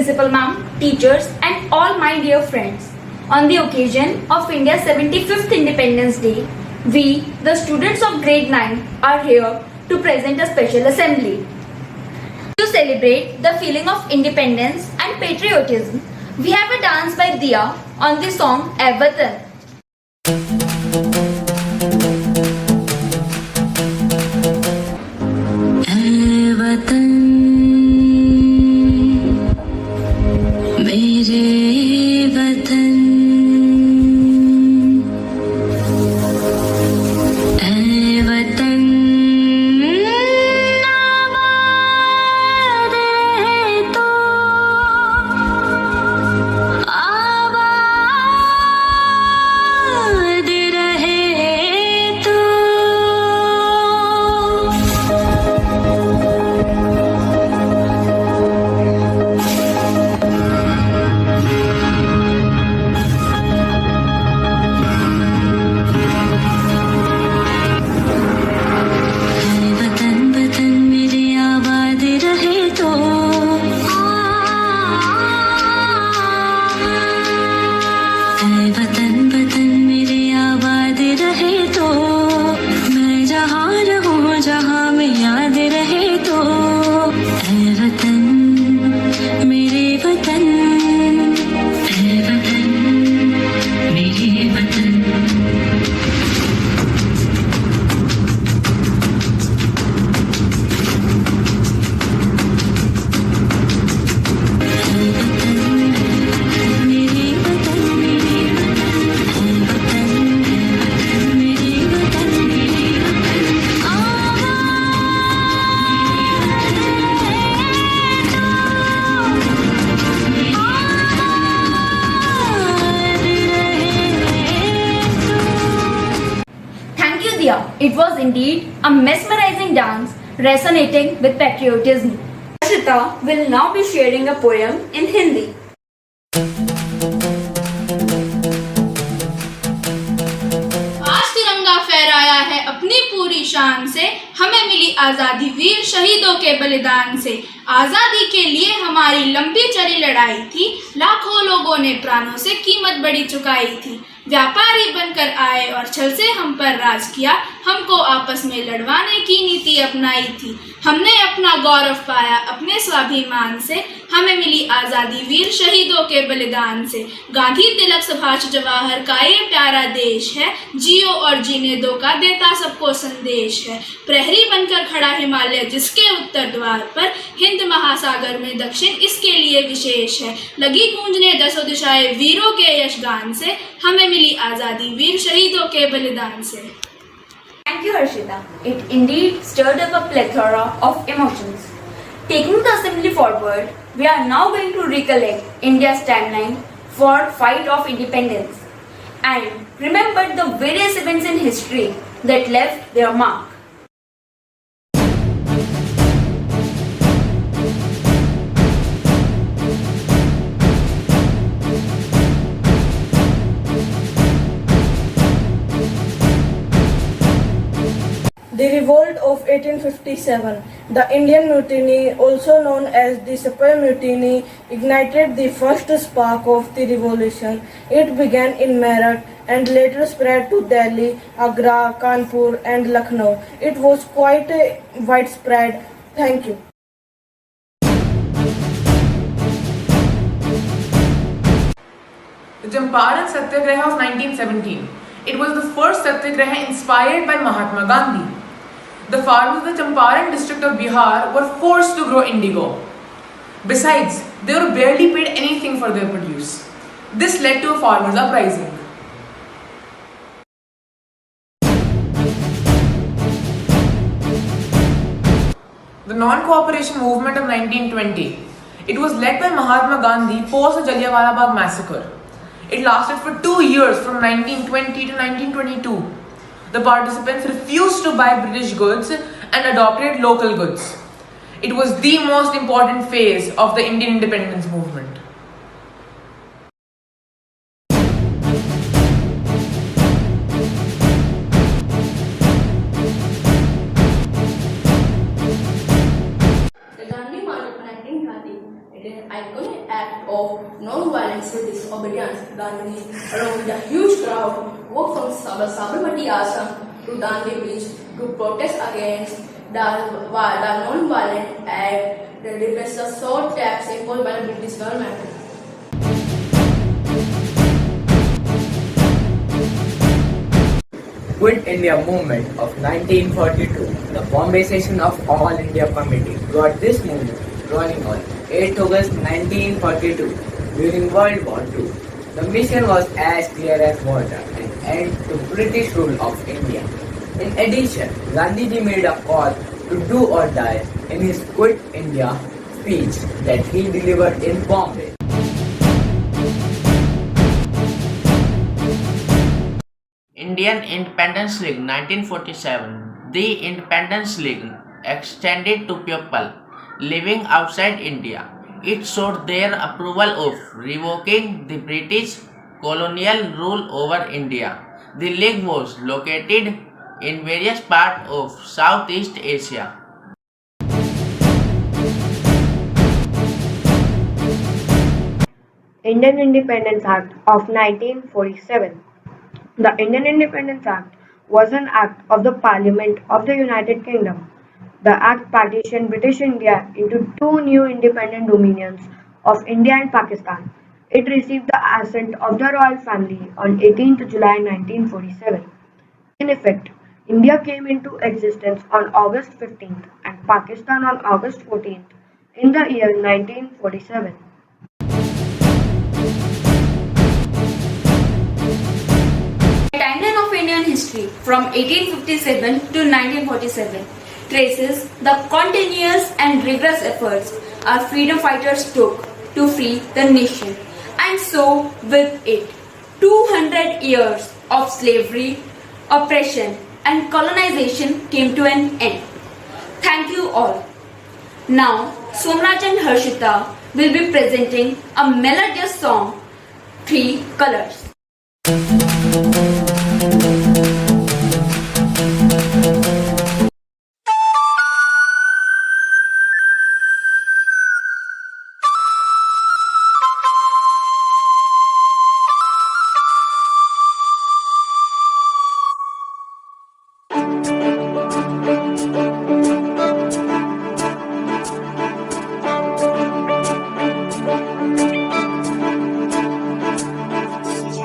Principal Ma'am, teachers and all my dear friends. On the occasion of India's 75th Independence Day, we, the students of grade 9, are here to present a special assembly. To celebrate the feeling of independence and patriotism, we have a dance by Diya on the song "Ae Watan." It was indeed a mesmerizing dance resonating with patriotism. Harshita will now be sharing a poem in Hindi. आज तिरंगा फहराया है अपनी पूरी शान से, हमें मिली आज़ादी वीर शहीदों के बलिदान से। आज़ादी के लिए हमारी लंबी चली लड़ाई थी, लाखों लोगों ने प्राणों से कीमत बड़ी चुकाई थी। व्यापारी बनकर आए और छल से हम पर राज किया, हमको आपस में लड़वाने की नीति अपनाई थी। हमने अपना गौरव पाया अपने स्वाभिमान से, हमें मिली आज़ादी वीर शहीदों के बलिदान से। गांधी तिलक सुभाष जवाहर का ये प्यारा देश है, जियो और जीने दो का देता सबको संदेश है। प्रहरी बनकर खड़ा हिमालय जिसके उत्तर द्वार पर, हिंद महासागर में दक्षिण इसके लिए विशेष है। लगी गूंजने दसों दिशाएं वीरों के यशगान से, हमें मिली आज़ादी वीर शहीदों के बलिदान से। Thank you, Harshita. It indeed stirred up a plethora of emotions. Taking the assembly forward, we are now going to recollect India's timeline for fight of independence and remember the various events in history that left their mark. The Revolt of 1857, the Indian Mutiny, also known as the Sepoy Mutiny, ignited the first spark of the revolution. It began in Meerut and later spread to Delhi, Agra, Kanpur and Lucknow. It was quite widespread. Thank you. The Champaran Satyagraha of 1917. It was the first Satyagraha inspired by Mahatma Gandhi. The farmers of the Champaran district of Bihar were forced to grow indigo. Besides, they were barely paid anything for their produce. This led to a farmers' uprising. The non-cooperation movement of 1920. It was led by Mahatma Gandhi post the Jallianwala Bagh massacre. It lasted for 2 years from 1920 to 1922. The participants refused to buy British goods and adopted local goods. It was the most important phase of the Indian independence movement. The Gandhi March of 1930, it is an iconic act violence to disobedience, Gandhi, along with a huge crowd, walked from Sabarmati Ashram to Dandi Beach to protest against the non-violent act that replaced the salt tax imposed by the British government. Quit India movement of 1942. The Bombay session of All India Committee got this movement rolling on 8 August 1942 during World War II. The mission was as clear as water, an end to British rule of India. In addition, Gandhiji made a call to do or die in his Quit India speech that he delivered in Bombay. Indian Independence League 1947. The Independence League extended to people living outside India. It showed their approval of revoking the British colonial rule over India. The league was located in various parts of Southeast Asia. Indian Independence Act of 1947. The Indian Independence Act was an act of the Parliament of the United Kingdom. The act partitioned British India into two new independent dominions of India and Pakistan. It received the assent of the royal family on 18th July 1947. In effect, India came into existence on August 15th and Pakistan on August 14th in the year 1947. Timeline of Indian history from 1857 to 1947 traces the continuous and rigorous efforts our freedom fighters took to free the nation, and so with it 200 years of slavery, oppression and colonization came to an end. Thank you all. Now Somraj and Harshita will be presenting a melodious song, Three Colors.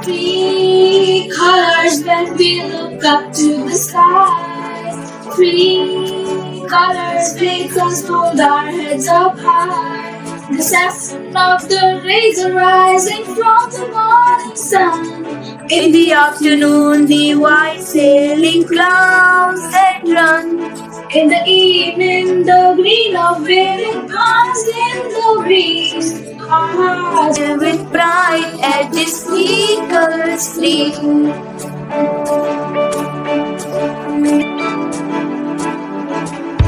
Three colors when we look up to the sky. Three colors make us hold our heads up high. The saffron of the rays are rising from the morning sun. In the afternoon, the white sailing clouds that run. In the evening, the green of waving palms in the breeze. Our hearts fill with pride at this three colors fleet.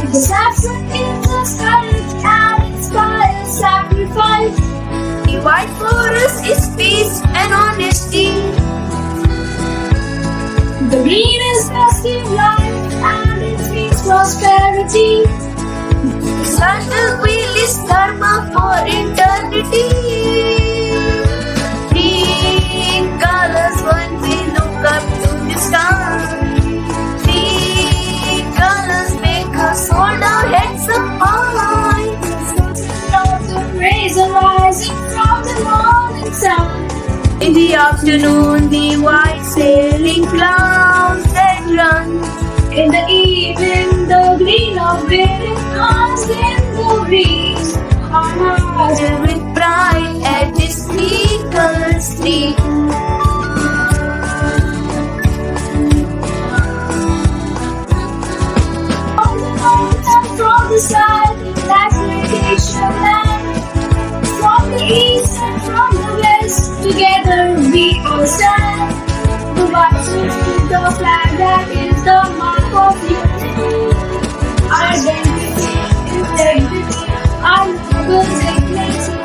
The saffron gives us courage and inspires sacrifice. The white for us is peace and honesty. The green is festive life and it means prosperity. The circle wheel is dharma for eternity. Three colors when we look up to the sky. Three colors make us hold our heads up high. The rays are rising from the morning sun. In the afternoon, the white sailing clouds that run. In the evening, the green of waving palms in the breeze. Our hearts fill with pride at this three colors street. From the north and from the south, that's vacation land. From the east and from the west, together we all stand. The white with the flag that is the mark of unity. Our identity, integrity, our noble dignity.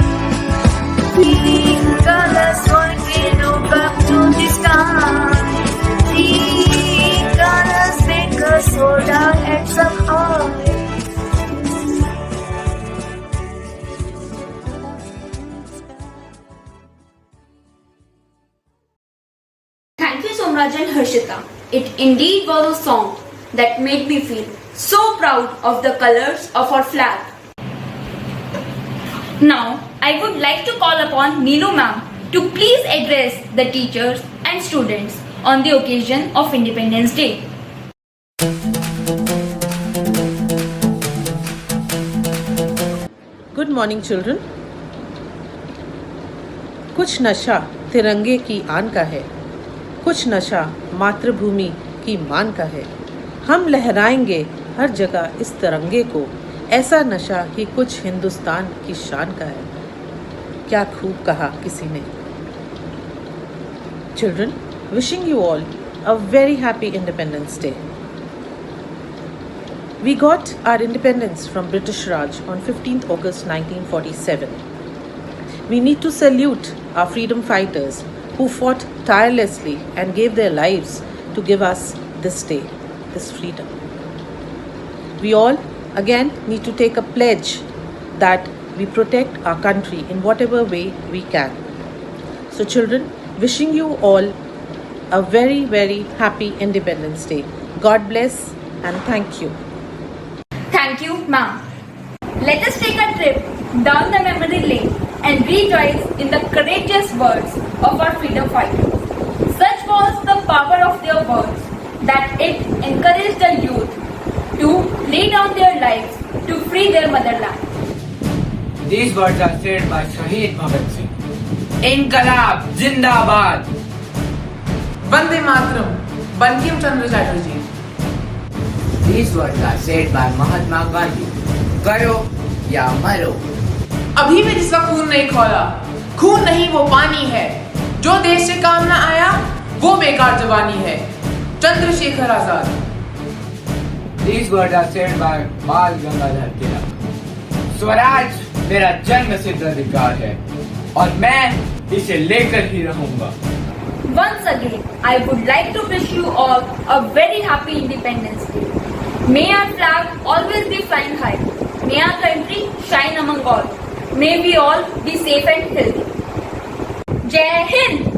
indeed was a song that made me feel so proud of the colors of our flag. Now, I would like to call upon Neelu ma'am to please address the teachers and students on the occasion of Independence Day. Good morning children. कुछ नशा तिरंगे की आन का है, कुछ नशा मातृभूमि की मान का है। हम लहराएंगे हर जगह इस तिरंगे को, ऐसा नशा ही कुछ हिंदुस्तान की शान का है। क्या खूब कहा किसी ने। Children, wishing you all a very happy independence day. We got our independence from British Raj on 15th August 1947. We need to salute our freedom fighters who fought tirelessly and gave their lives to give us this day, this freedom. We all again need to take a pledge that we protect our country in whatever way we can. So children, wishing you all a very, very happy Independence Day. God bless and thank you. Thank you, ma'am. Let us take a trip down the memory lane and rejoice in the courageous words of our freedom fighters. Such was the power of their words that it encouraged the youth to lay down their lives to free their motherland. These words are said by Shaheed Bhagat Singh. Inqilab Zindabad. Vande Mataram, Bankim Chandra Chatterjee. These words are said by Mahatma Gandhi. करो या मरो। अभी भी जिसका खून नहीं खौला, खून नहीं वो पानी है। जो देश से काम ना आया वो बेकार जवानी है। Chandrashekhar Azad. These words are said by बाल गंगाधर तिलक. स्वराज मेरा जन्म सिद्ध अधिकार है और मैं इसे लेकर ही रहूंगा। Once again, I would like to wish you all a very happy Independence Day. May our flag always be flying high. May our country shine among all. May we all be safe and healthy. Jai Hind!